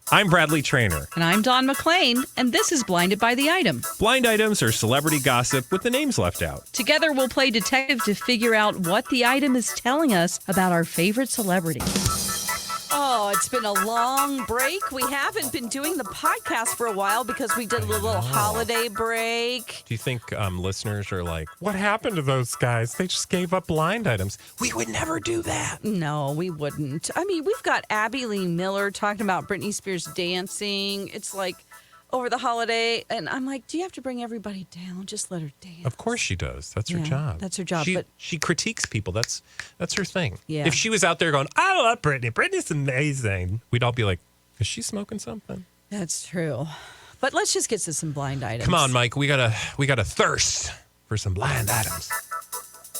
I'm Bradley Traynor. And I'm Don McClain, and this is Blinded by the Item. Blind items are celebrity gossip with the names left out. Together, we'll play detective to figure out what the item is telling us about our favorite celebrity. Oh, it's been a long break. We haven't been doing the podcast for a while because we did a little holiday break. Do you think listeners are like, what happened to those guys? They just gave up blind items. We would never do that. No, we wouldn't. I mean, we've got Abby Lee Miller talking about Britney Spears dancing. It's like over the holiday. And I'm like, do you have to bring everybody down? Just let her dance. Of course she does. That's her job. That's her job. She critiques people. That's her thing. Yeah. If she was out there going, I love Britney. Britney's amazing. We'd all be like, is she smoking something? That's true. But let's just get to some blind items. Come on, Mike. We got a thirst for some blind items.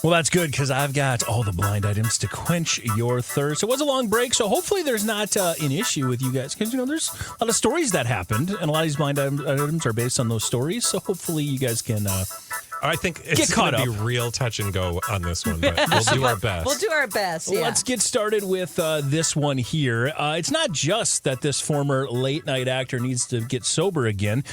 Well, that's good because I've got all the blind items to quench your thirst. It was a long break, so hopefully there's not an issue with you guys because, there's a lot of stories that happened, and a lot of these blind items are based on those stories, so hopefully you guys can I think it's going to be real touch and go on this one, but we'll do our best. We'll do our best, yeah. Let's get started with this one here. It's not just that this former late-night actor needs to get sober again.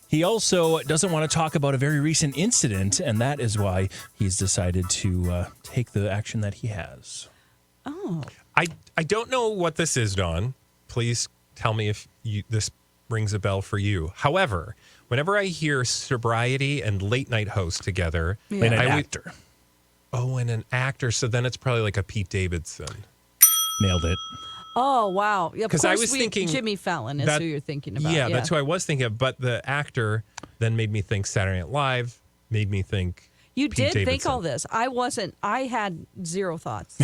He also doesn't want to talk about a very recent incident, and that is why he's decided to take the action that he has. Oh. I don't know what this is, Dawn. Please tell me if this rings a bell for you. However, whenever I hear sobriety and late-night host together... Yeah. Late-night actor. Oh, and an actor. So then it's probably like a Pete Davidson. Nailed it. Oh, wow. Yeah, because I was thinking Jimmy Fallon is who you're thinking about. Yeah, that's who I was thinking of. But the actor then made me think Saturday Night Live, made me think You Pete did Davidson. think all this. I had zero thoughts.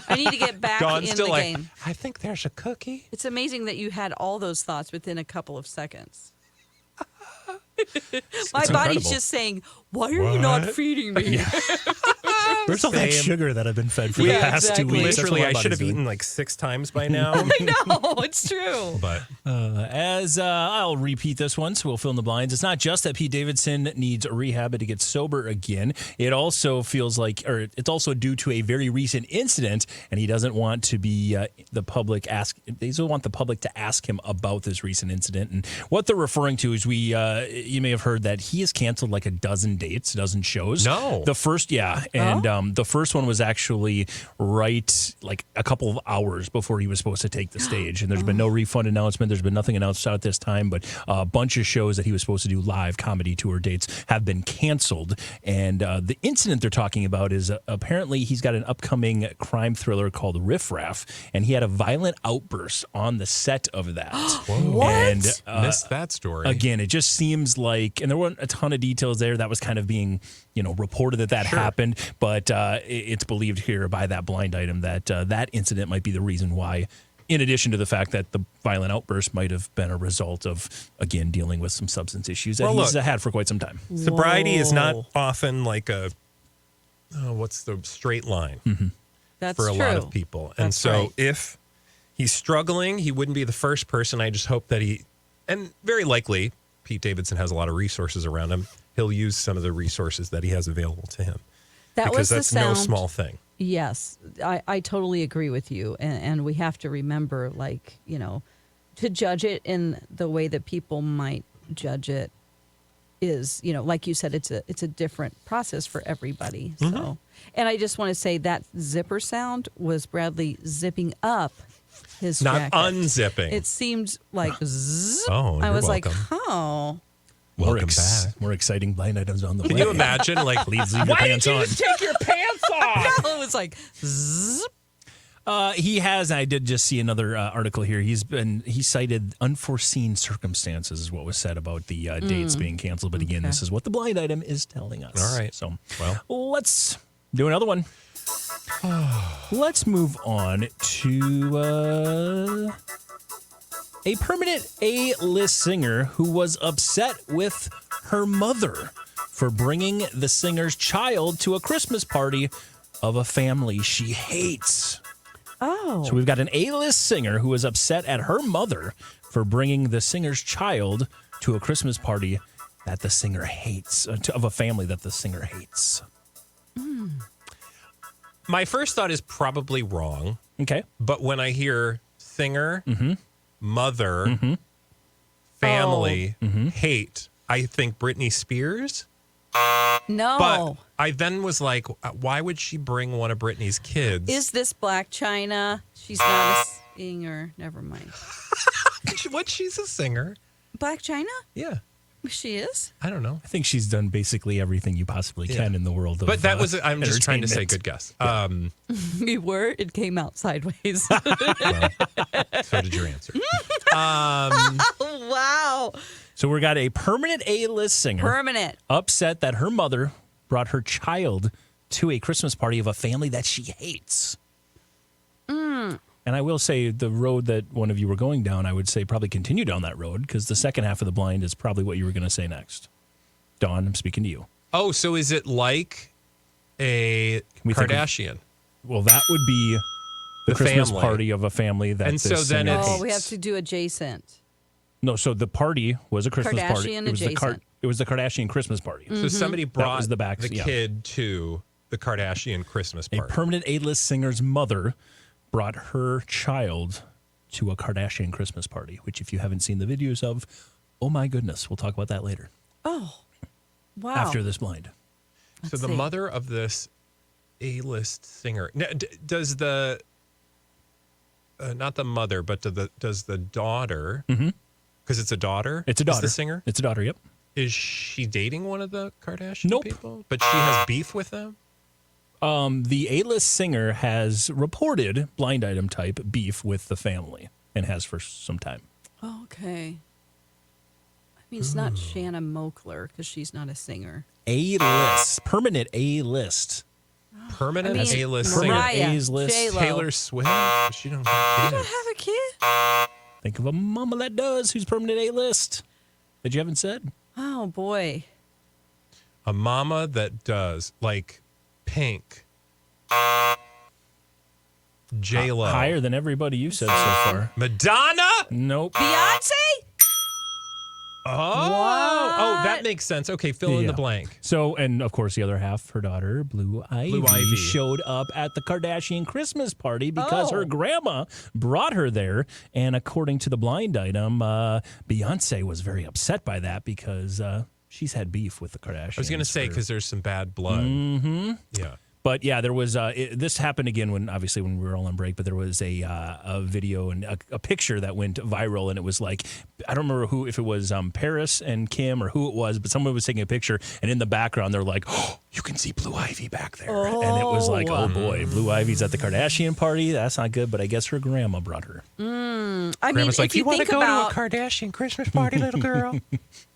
I need to get back Dawn's in still the like, game. I think there's a cookie. It's amazing that you had all those thoughts within a couple of seconds. My body's incredible. just saying, why are you not feeding me? Where's all that sugar that I've been fed for the past 2 weeks? Literally, I should have eaten like 6 times by now. I know, it's true. But as I'll repeat this one, so we'll fill in the blinds. It's not just that Pete Davidson needs a rehab to get sober again. It also feels like, or it's also due to a very recent incident, and he doesn't want to be the public They don't want the public to ask him about this recent incident. And what they're referring to is you may have heard that he has canceled like a dozen dates, a dozen shows. No, the first, and the first one was actually right like a couple of hours before he was supposed to take the stage. And there's been no refund announcement. There's been nothing announced out at this time, but a bunch of shows that he was supposed to do live comedy tour dates have been canceled. And the incident they're talking about is apparently he's got an upcoming crime thriller called Riff Raff, and he had a violent outburst on the set of that. What? And missed that story. Again, it just seems like, and there weren't a ton of details there. That was kind of being, reported that happened, but it's believed here by that blind item that that incident might be the reason why, in addition to the fact that the violent outburst might have been a result of, again, dealing with some substance issues that he's had for quite some time. Sobriety is not often like what's the straight line That's for a true. lot of people. And That's so right. if he's struggling, he wouldn't be the first person. I just hope that and very likely Pete Davidson has a lot of resources around him. He'll use some of the resources that he has available to him. Because that's no small thing. Yes, I totally agree with you. And we have to remember, to judge it in the way that people might judge it is, like you said, it's a different process for everybody. So, and I just want to say that zipper sound was Bradley zipping up his Not jacket. unzipping. It seemed like zzz. Oh, I you're was welcome. like, oh. Welcome back. More exciting blind items on the way. Can you imagine, Please leave your pants on. take your pants off? No, it was like, zzz. He has. I did just see another article here. He cited unforeseen circumstances is what was said about the dates being canceled. But again, this is what the blind item is telling us. All right. So, well, let's do another one. Let's move on to a permanent A-list singer who was upset with her mother for bringing the singer's child to a Christmas party of a family she hates. Oh. So we've got an A-list singer who is upset at her mother for bringing the singer's child to a Christmas party that the singer hates, of a family that the singer hates. My first thought is probably wrong. Okay. But when I hear singer, mother, family hate, I think, Britney Spears. No. But I then was like, why would she bring one of Britney's kids? Is this Black China? She's not a singer. Never mind. What? She's a singer. Black China? Yeah. She is? I don't know. I think she's done basically everything you possibly can in the world of But that was, I'm just trying to say entertainment. good guess. You were? It came out sideways. So did your answer. Wow. So we got a permanent A-list singer Permanent. upset that her mother brought her child to a Christmas party of a family that she hates. And I will say the road that one of you were going down, I would say probably continue down that road because the second half of the blind is probably what you were going to say next. Dawn, I'm speaking to you. Oh, so is it like a we think of- Kardashian? Well, that would be the Christmas family. party of a family that And this so then singer it's- Oh, hates. we have to do adjacent. No, so the party was a Christmas party. Kardashian It was adjacent. it was the Kardashian Christmas party. So somebody brought was the back- the yeah. kid to the Kardashian Christmas A party. permanent A-list singer's mother brought her child to a Kardashian Christmas party, which if you haven't seen the videos of, oh my goodness, we'll talk about that later Oh, wow. after this blind. So Let's the see. mother of this A-list singer, now, does the not the mother, but does the daughter? Because it's a daughter. It's a Is daughter. the singer. It's a daughter, yep. Is she dating one of the Kardashian Nope. people? But she has beef with them. The A-list singer has reported blind item type beef with the family and has for some time. Okay. I mean, it's not Shanna Moakler because she's not a singer. A-list, permanent A-list. Permanent I mean, A-list Mariah. singer. Mariah, A's list. J-Lo. Taylor Swift. She don't have You kids. don't have a kid? Think of a mama that does who's permanent A-list that you haven't said. Oh, boy. A mama that does, like Pink, J-Lo, Higher than everybody you said so far. Madonna. Nope. Beyonce? Oh, that makes sense. Okay, fill in Yeah. the blank. So, and of course, the other half, her daughter, Blue Ivy, showed up at the Kardashian Christmas party because her grandma brought her there. And according to the blind item, Beyonce was very upset by that because she's had beef with the Kardashians. I was going to say because there's some bad blood. Mm-hmm. Yeah. But yeah, there was this happened again when we were all on break. But there was a video and a picture that went viral, and it was like I don't remember if it was Paris and Kim or who it was, but someone was taking a picture, and in the background they're like, "Oh, you can see Blue Ivy back there," and it was like, "Oh boy, Blue Ivy's at the Kardashian party. That's not good." But I guess her grandma brought her. I mean, Grandma's like, if you want to think go about to a Kardashian Christmas party, little girl?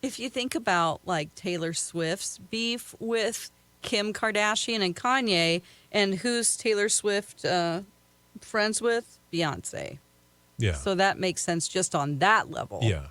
if you think about like Taylor Swift's beef with Kim Kardashian and Kanye, and who's Taylor Swift friends with? Beyonce. Yeah. So that makes sense just on that level. Yeah.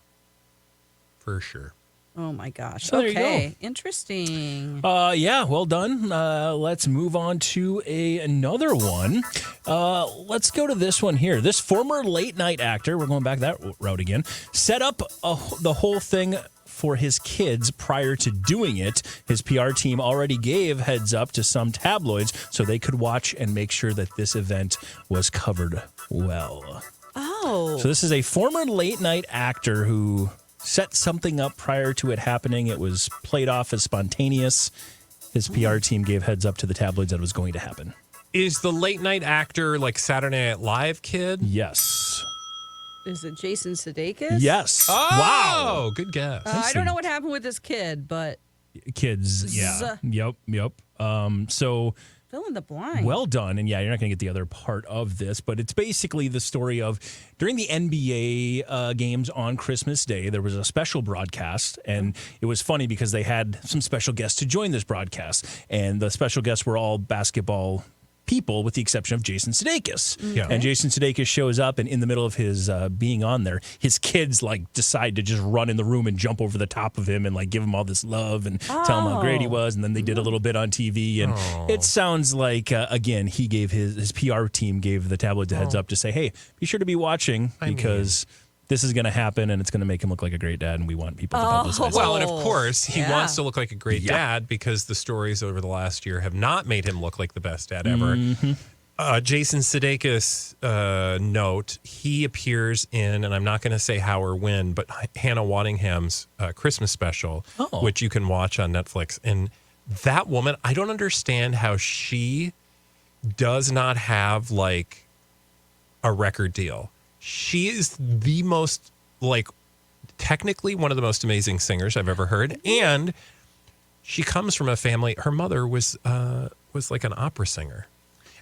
For sure. Oh my gosh. So there you okay. Interesting. Yeah, well done. Let's move on to another one. Let's go to this one here. This former late night actor, we're going back that route again, set up the whole thing for his kids prior to doing it. His PR team already gave heads up to some tabloids so they could watch and make sure that this event was covered well. Oh. So this is a former late night actor who set something up prior to it happening. It was played off as spontaneous. His PR team gave heads up to the tabloids that it was going to happen. Is the late night actor like Saturday Night Live kid? Yes. Is it Jason Sudeikis? Yes. Oh, Wow. good guess. I don't know what happened with this kid, but Kids. Yeah. Yep. So fill in the blank. well done. And yeah, you're not going to get the other part of this, but it's basically the story of during the NBA games on Christmas Day, there was a special broadcast. And it was funny because they had some special guests to join this broadcast. And the special guests were all basketball people with the exception of Jason Sudeikis. Yeah. And Jason Sudeikis shows up, and in the middle of his being on there, his kids like decide to just run in the room and jump over the top of him and like give him all this love and tell him how great he was. And then they did a little bit on TV, and it sounds like again he gave his PR team gave the tabloid a heads up to say, hey, be sure to be watching because this is going to happen, and it's going to make him look like a great dad, and we want people to publicize it. Well, and of course, he Yeah. wants to look like a great dad because the stories over the last year have not made him look like the best dad ever. Jason Sudeikis note, he appears in, and I'm not going to say how or when, but Hannah Waddingham's Christmas special, which you can watch on Netflix. And that woman, I don't understand how she does not have like a record deal. She is the most, like, technically one of the most amazing singers I've ever heard. And she comes from a family, her mother was like an opera singer.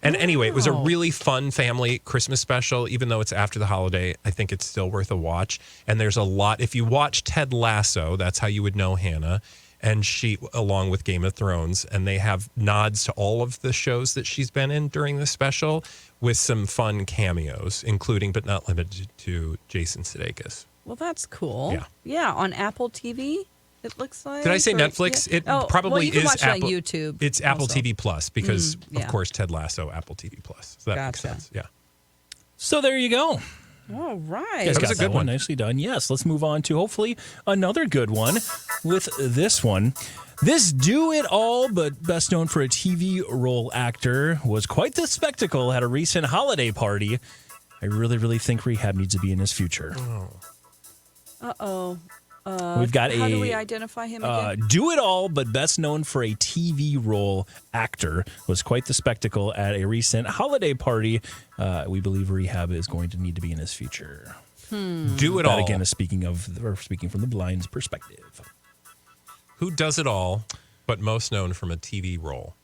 And anyway, it was a really fun family Christmas special. Even though it's after the holiday, I think it's still worth a watch. And there's a lot. If you watch Ted Lasso, that's how you would know Hannah. And she, along with Game of Thrones, and they have nods to all of the shows that she's been in during the special with some fun cameos, including but not limited to Jason Sudeikis. Well, that's cool. Yeah. Yeah, on Apple TV. It looks like. Did I say Netflix? Yeah. It probably well, you can is watch Apple. it on YouTube. It's Apple also. TV Plus because, yeah. of course, Ted Lasso, Apple TV Plus. So that makes Gotcha. sense. Yeah. So there you go. All right. You guys That was got a good one. Nicely done. Yes, let's move on to hopefully another good one with this one. This do-it-all, but best known for a TV role actor, was quite the spectacle at a recent holiday party. I really, really think rehab needs to be in his future. Uh-oh. We've got How do we identify him again? do-it-all, but best known for a TV role actor, was quite the spectacle at a recent holiday party. We believe rehab is going to need to be in his future. Do it That all. again is speaking from the blind's perspective. Who does it all, but most known from a TV role?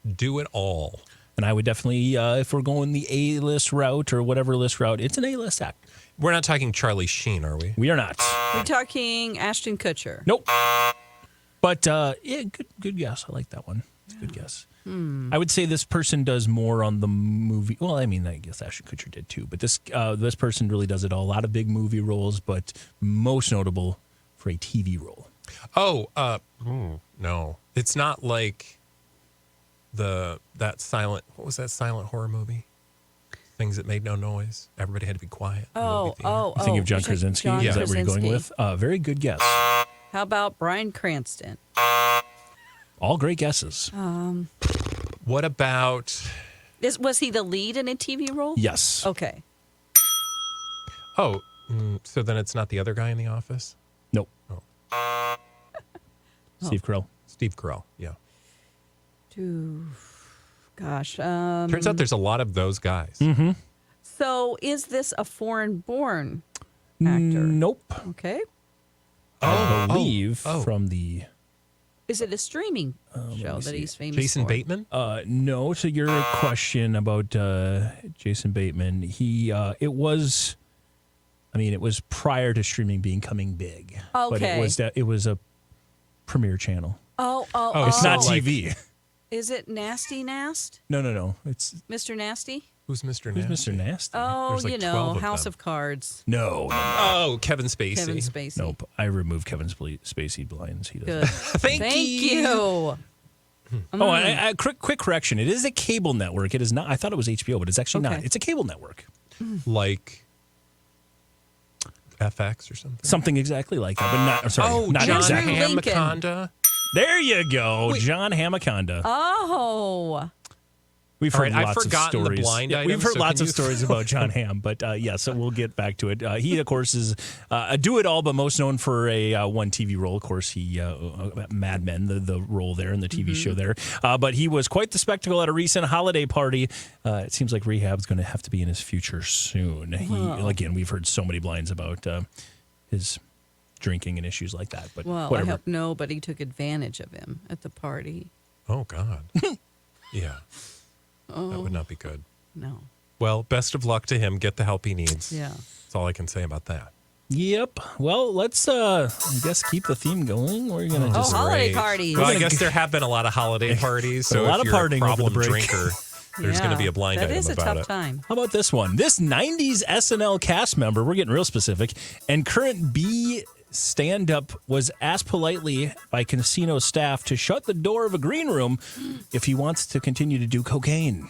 Do it all. And I would definitely, if we're going the A-list route or whatever list route, it's an A-list actor. We're not talking Charlie Sheen, are we? We are not. We're talking Ashton Kutcher. Nope. But yeah, good guess. I like that one. It's a good guess. I would say this person does more on the movie. Well, I mean, I guess Ashton Kutcher did too. But this person really does it all. A lot of big movie roles, but most notable for a TV role. No. It's not like what was that silent horror movie? Things that made no noise. Everybody had to be quiet. Oh. You think of John Krasinski? John Is that where you're going with? Very good guess. How about Bryan Cranston? All great guesses. What about... Was he the lead in a TV role? Yes. Okay. Oh, so then it's not the other guy in the office? Nope. Oh. Steve Carell. Steve Carell, yeah. Gosh. Turns out there's a lot of those guys. Mm-hmm. So is this a foreign-born actor? Nope. Okay. I believe from the... Is it a streaming show that he's famous Jason for? Bateman? No, to your question about Jason Bateman, it was prior to streaming becoming big. But it was a premiere channel. Oh. It's not like- TV. Is it Nasty Nast? No. It's Mr. Nasty? Who's Mr. who's Nasty? Mr. Nasty? Oh, There's like 12 of House them. of Cards. No. Oh, Kevin Spacey. Kevin Spacey. Nope. I removed Kevin Spacey blinds. He doesn't. Good. Thank you. Oh, a quick correction. It is a cable network. It is not. I thought it was HBO, but it's actually not. Okay. It's a cable network. Like FX or something? Something exactly like that, but not. Sorry, not John exactly. Hamm. Hamaconda. There you go, John Hamaconda. Oh. We've All heard right, I've lots of forgotten the stories. blind Yeah, item, we've heard so lots can of you- stories about John Hamm, but so we'll get back to it. He, of course, is a do-it-all, but most known for a one TV role. Of course, he Mad Men, the role there in the TV show there. But he was quite the spectacle at a recent holiday party. It seems like rehab's going to have to be in his future soon. Again, we've heard so many blinds about his drinking and issues like that. But Well, whatever. I hope nobody took advantage of him at the party. Oh, God. Yeah. That would not be good. No. Well, best of luck to him. Get the help he needs. Yeah. That's all I can say about that. Yep. Well, let's I guess keep the theme going. We're gonna just holiday Great. parties. Well, I guess there have been a lot of holiday parties. So A lot if of you're partying a over the problem break. drinker, there's going to be a blind That item is a about tough it. time. How about this one? This 90s SNL cast member, we're getting real specific, and current B stand-up was asked politely by casino staff to shut the door of a green room if he wants to continue to do cocaine.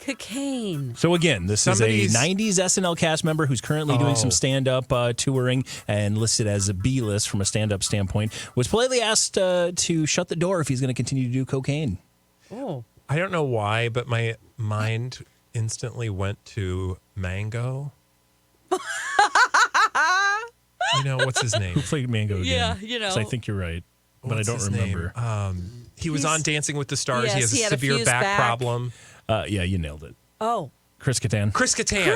Cocaine. So again, this Somebody's- is a 90s SNL cast member who's currently doing some stand-up touring and listed as a B-list from a stand-up standpoint, was politely asked to shut the door if he's going to continue to do cocaine. Oh. I don't know why, but my mind instantly went to Mango. What's his name? Who played Mango again? Yeah, 'Cause I think you're right, but I don't remember. He was on Dancing with the Stars. Yes, he has a severe back problem. Yeah, you nailed it. Oh. Chris Katan. Chris Katan.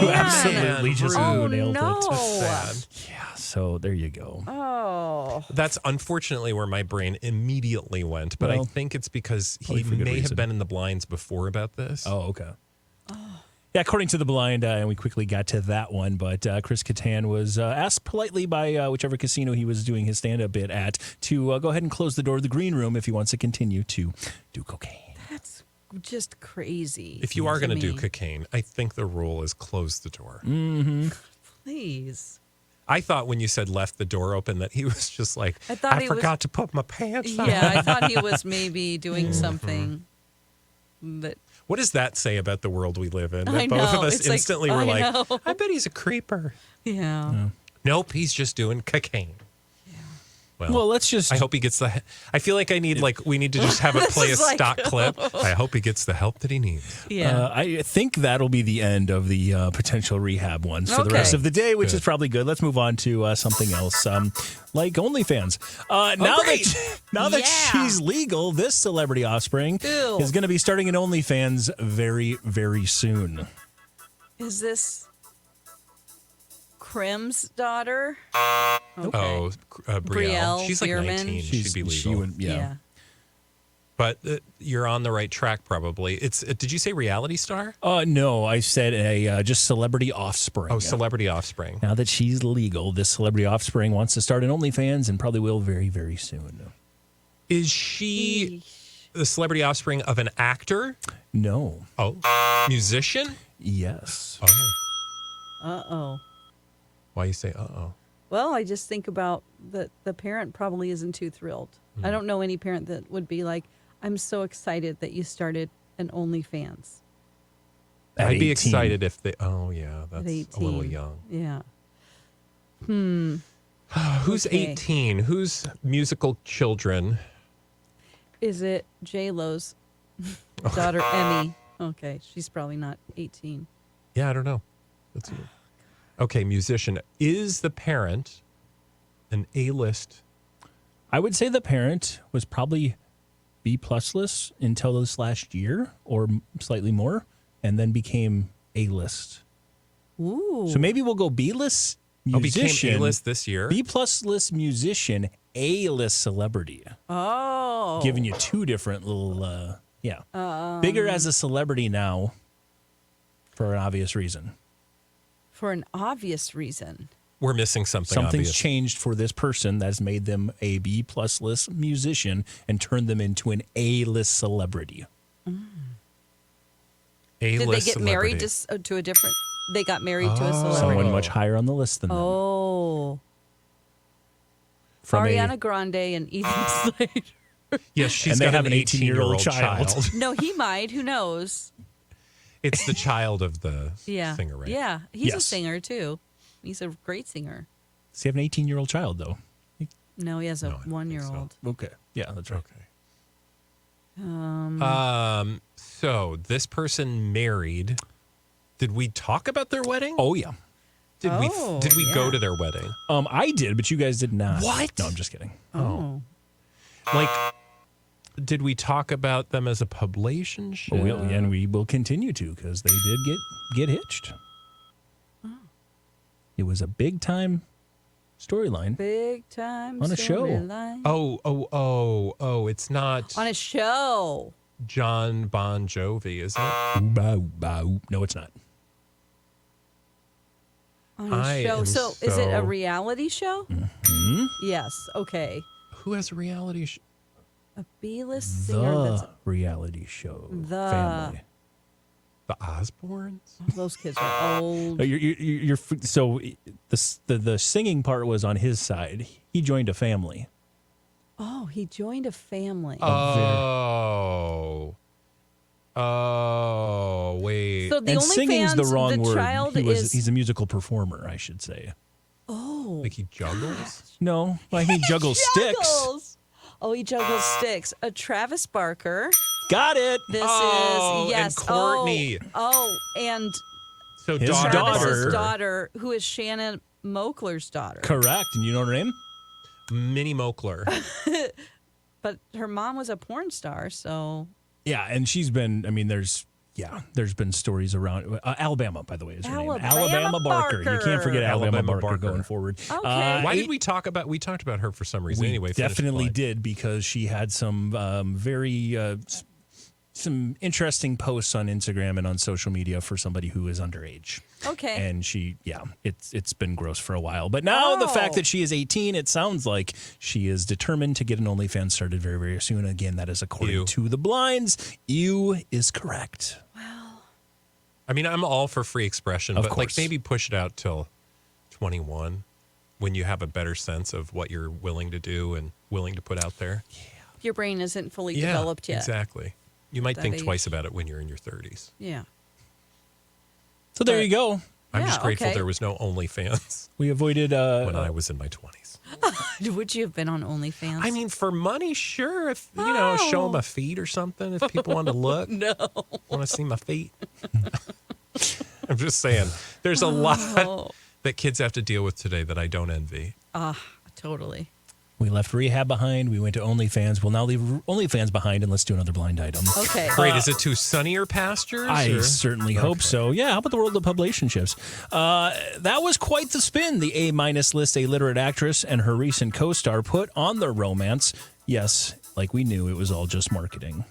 You absolutely just Oh, nailed no. it. Sad. Yeah, so there you go. Oh. That's unfortunately where my brain immediately went, but I Well, think it's because he probably for good may have reason. been in the blinds before about this. Oh, okay. Yeah, according to the blind, and we quickly got to that one, but Chris Katan was asked politely by whichever casino he was doing his stand-up bit at to go ahead and close the door of the green room if he wants to continue to do cocaine. That's just crazy. If you are going to do me. cocaine, I think the rule is close the door. Mm-hmm. Please. I thought when you said left the door open that he was just like, I thought I he forgot to put my pants on. Yeah, I thought he was maybe doing something that. What does that say about the world we live in? That I both of know. us It's like, instantly I were like, know. I bet he's a creeper. Yeah. Nope, he's just doing cocaine. Well, let's just... I hope he gets the... I feel like we need to just have it play a This is like- stock clip. I hope he gets the help that he needs. Yeah. I think that'll be the end of the potential rehab ones for the rest Okay. of the day, which is probably good. Let's move on to something else, like OnlyFans. Now that Yeah. she's legal, this celebrity offspring Ew. is going to be starting an OnlyFans very, very soon. Is this Krim's daughter? Okay. Oh, Brielle. Brielle She's like Bierman. 19. She'd be legal. She would, yeah. But you're on the right track, probably. It's. Did you say reality star? No, I said a just celebrity offspring. Oh, celebrity offspring. Now that she's legal, this celebrity offspring wants to start an OnlyFans and probably will very, very soon. Is she the celebrity offspring of an actor? No. Oh, musician? Yes. Oh, Uh-oh. why you say uh-oh? Well, I just think about the parent probably isn't too thrilled. I don't know any parent that would be like, I'm so excited that you started an OnlyFans. At I'd be 18. excited if they. Oh yeah, At that's 18. a little young. Yeah. Who's Okay. 18? Who's musical children? Is it J-Lo's daughter, Emmy? Okay, she's probably not 18. Yeah, I don't know. That's okay. Musician. Is the parent an A-list? I would say the parent was probably B+list until this last year or slightly more, and then became A-list. Ooh. So maybe we'll go B-list Oh, musician, became A-list this year. B+list musician, A-list celebrity. Oh. Giving you two different little, bigger as a celebrity now for an obvious reason. For an obvious reason. We're missing something. Something's obvious. changed for this person that's made them a B+list musician and turned them into an A-list celebrity. A-list Did they get married celebrity. to a different? They got married to a Someone celebrity. much higher on the list than them. Oh. From Ariana Grande and Ethan Slater. Yes, she's And they got have an an 18-year-old 18-year-old child. child. No, he might. Who knows? It's the child of the Yeah. singer, right? Yeah. He's a Yes. singer, too. He's a great singer. Does he have an 18-year-old child, though? No, he has a No, I don't think 1-year-old. Okay. Yeah, that's right. Okay. So this person married. Did we talk about their wedding? Oh, yeah. Did we go yeah. to their wedding? I did, but you guys did not. What? No, I'm just kidding. Oh. Like, did we talk about them as a publicationship? And we will continue to because they did get hitched. It was a big time storyline. Big time On a show. storyline. Oh! It's not On a show. John Bon Jovi, is it? Ooh, bow, bow. No, it's not. On I a show. am So, is it a so- reality show? Mm-hmm. Yes. Okay. Who has a reality show? A B-list singer. That's The reality show The- family. The Osbournes? those kids are old. Oh, so the singing part was on his side. He joined a family. Oh, he joined a family. Oh, wait. So the and only singing's fans, the wrong word. child He's a musical performer, I should say. Oh. Like he juggles? No, like he juggles sticks. Oh, he juggles sticks. A Travis Barker Got it. This Oh, is, yes. and Courtney. And His Travis's daughter, who is Shannon Moakler's daughter. Correct. And you know her name? Minnie Moakler. But her mom was a porn star, so. Yeah, and she's been, I mean, there's been stories around. Alabama, by the way, is her name. Alabama Barker. You can't forget Alabama Barker going forward. Okay. Why did we talk about, we talked about her for some reason anyway. Definitely did, because she had some some interesting posts on Instagram and on social media for somebody who is underage. Okay. And it's been gross for a while. But now the fact that she is 18, it sounds like she is determined to get an OnlyFans started very, very soon. Again, that is according to the blinds. You is correct. Well, I mean, I'm all for free expression, but course. like maybe push it out till 21 when you have a better sense of what you're willing to do and willing to put out there. your brain isn't fully developed yet. Exactly. You might think age. twice about it when you're in your 30s. Yeah. So there you go. I'm just grateful okay. there was no OnlyFans We avoided when I was in my 20s. Would you have been on OnlyFans? I mean, for money, sure. If, show them a feet or something. If people want to look. No. Want to see my feet. I'm just saying. There's a lot that kids have to deal with today that I don't envy. Totally. We left rehab behind. We went to OnlyFans. We'll now leave OnlyFans behind, and let's do another blind item. Okay. Great. Is it to sunnier pastures? I certainly hope so. Yeah, how about the world of publicationships? That was quite the spin. The A-minus list illiterate actress and her recent co-star put on their romance. Yes, like we knew, it was all just marketing.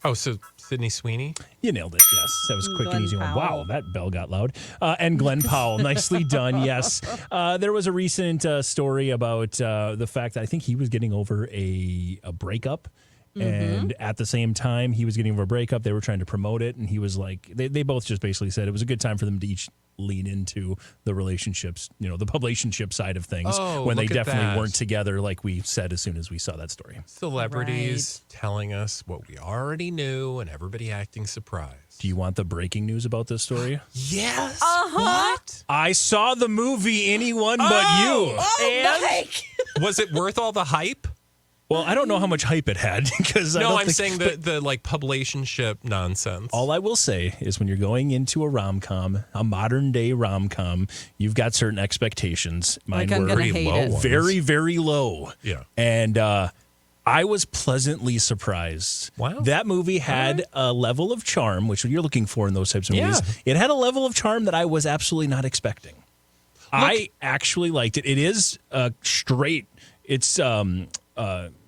Oh, so Sydney Sweeney? You nailed it, yes. That was a quick Glenn and easy one. Powell. Wow, that bell got loud. And Glenn Powell, nicely done, yes. There was a recent story about the fact that I think he was getting over a breakup. And at the same time he was getting over a breakup, they were trying to promote it. And he was like, they both just basically said it was a good time for them to each lean into the relationships, the publicationship side of things when they definitely weren't together, like we said as soon as we saw that story. Celebrities telling us what we already knew and everybody acting surprised. Do you want the breaking news about this story? Yes. What? I saw the movie Anyone But You. Mike! Was it worth all the hype? Well, I don't know how much hype it had because I'm saying the like publicationship nonsense. All I will say is when you're going into a rom-com, a modern day rom-com, you've got certain expectations. Mine I'm were gonna hate it. very, very low. Yeah. And I was pleasantly surprised. Wow. That movie had a level of charm, which you're looking for in those types of movies. It had a level of charm that I was absolutely not expecting. I actually liked it. It is straight. It's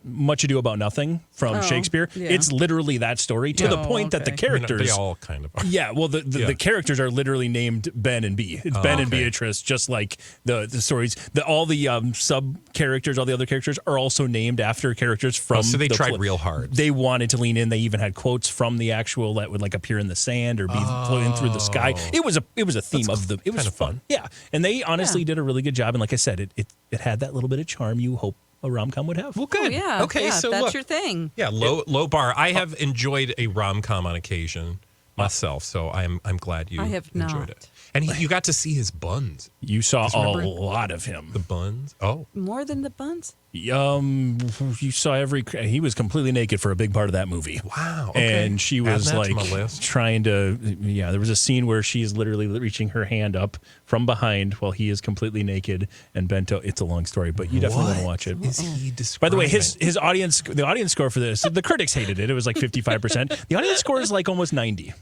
Much Ado About Nothing from Shakespeare. Yeah. It's literally that story to the point that the characters... They all kind of are. Yeah, well, the characters are literally named Ben and B. It's Ben and Beatrice, just like the stories. All the sub-characters, all the other characters are also named after characters from... so they tried real hard. They wanted to lean in. They even had quotes from the actual that would like appear in the sand or be floating through the sky. It was a theme of the... It was fun. Yeah, and they honestly did a really good job. And like I said, it had that little bit of charm you hope a rom-com would have. Well, good. Oh, yeah. Okay, yeah, so that's look. your thing. Yeah, low bar. I have enjoyed a rom-com on occasion myself, so I'm glad you I have enjoyed not. it. And you got to see his buns. You saw a remember lot of him. The buns? Oh. More than the buns? You saw he was completely naked for a big part of that movie. Wow. Okay. And she Add was that to like my list. trying to, there was a scene where she's literally reaching her hand up from behind while he is completely naked and bent over. It's a long story, but you definitely want to watch it. Is he describing? By the way, the audience score for this, the critics hated it. It was like 55%. The audience score is like almost 90.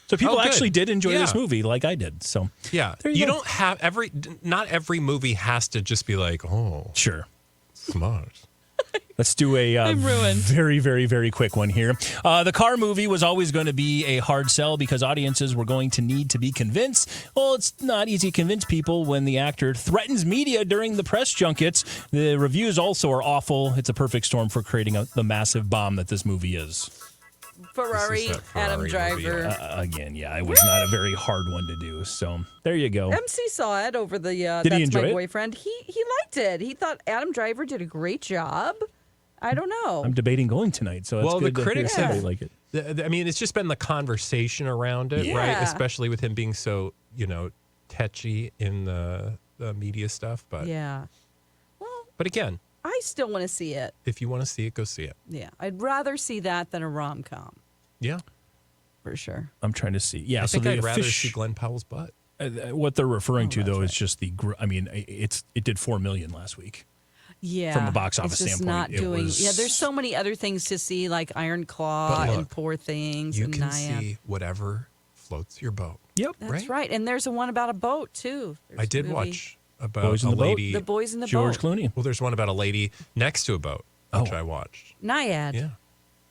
So people actually did enjoy this movie like I did. So yeah, there you go. don't have not every movie has to just be like, oh, Sure. smart. Let's do a I'm ruined. very, very, very quick one here. The car movie was always going to be a hard sell because audiences were going to need to be convinced. Well, it's not easy to convince people when the actor threatens media during the press junkets. The reviews also are awful. It's a perfect storm for creating the massive bomb that this movie is. Ferrari, This is that Ferrari Adam movie. Driver. Again, yeah, it was not a very hard one to do. So there you go. MC saw it over the Did he That's enjoy My it? Boyfriend. He liked it. He thought Adam Driver did a great job. I don't know. I'm debating going tonight, so it's Well, good the to hear critics somebody have- like it. I mean, it's just been the conversation around it, right? Yeah. Especially with him being so, tetchy in the media stuff. But yeah. but again, I still want to see it. If you want to see it, go see it. Yeah, I'd rather see that than a rom-com, Yeah. for sure. I'm trying to see. Yeah, I so think the I'd rather see Glenn Powell's butt. what they're referring to though that's is just the. I mean, it did $4 million last week. Yeah, From a box office it's just standpoint, not it doing. was- Yeah, there's so many other things to see, like Iron Claw But look, and Poor Things You and can Naiad. see whatever floats your boat. Yep. That's right. And there's a one about a boat too. There's I a did movie. watch about Boys in a the Boat? lady. The Boys in the George Boat. Clooney. Well, there's one about a lady next to a boat, which Oh. I watched. Naiad. Yeah.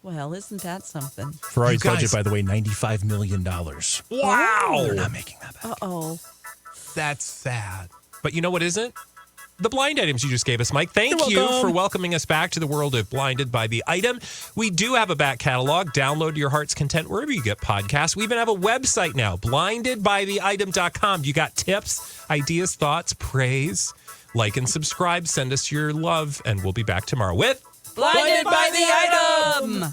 Well, isn't that something? Ferrari's You guys- budget, by the way, $95 million. Wow. They're not making that back. Uh-oh. That's sad. But you know what isn't? The blind items you just gave us, Mike. Thank You're you welcome. for welcoming us back to the world of Blinded by the Item. We do have a back catalog. Download to your heart's content wherever you get podcasts. We even have a website now, blindedbytheitem.com. You got tips, ideas, thoughts, praise. Like and subscribe. Send us your love, and we'll be back tomorrow with Blinded by the Item!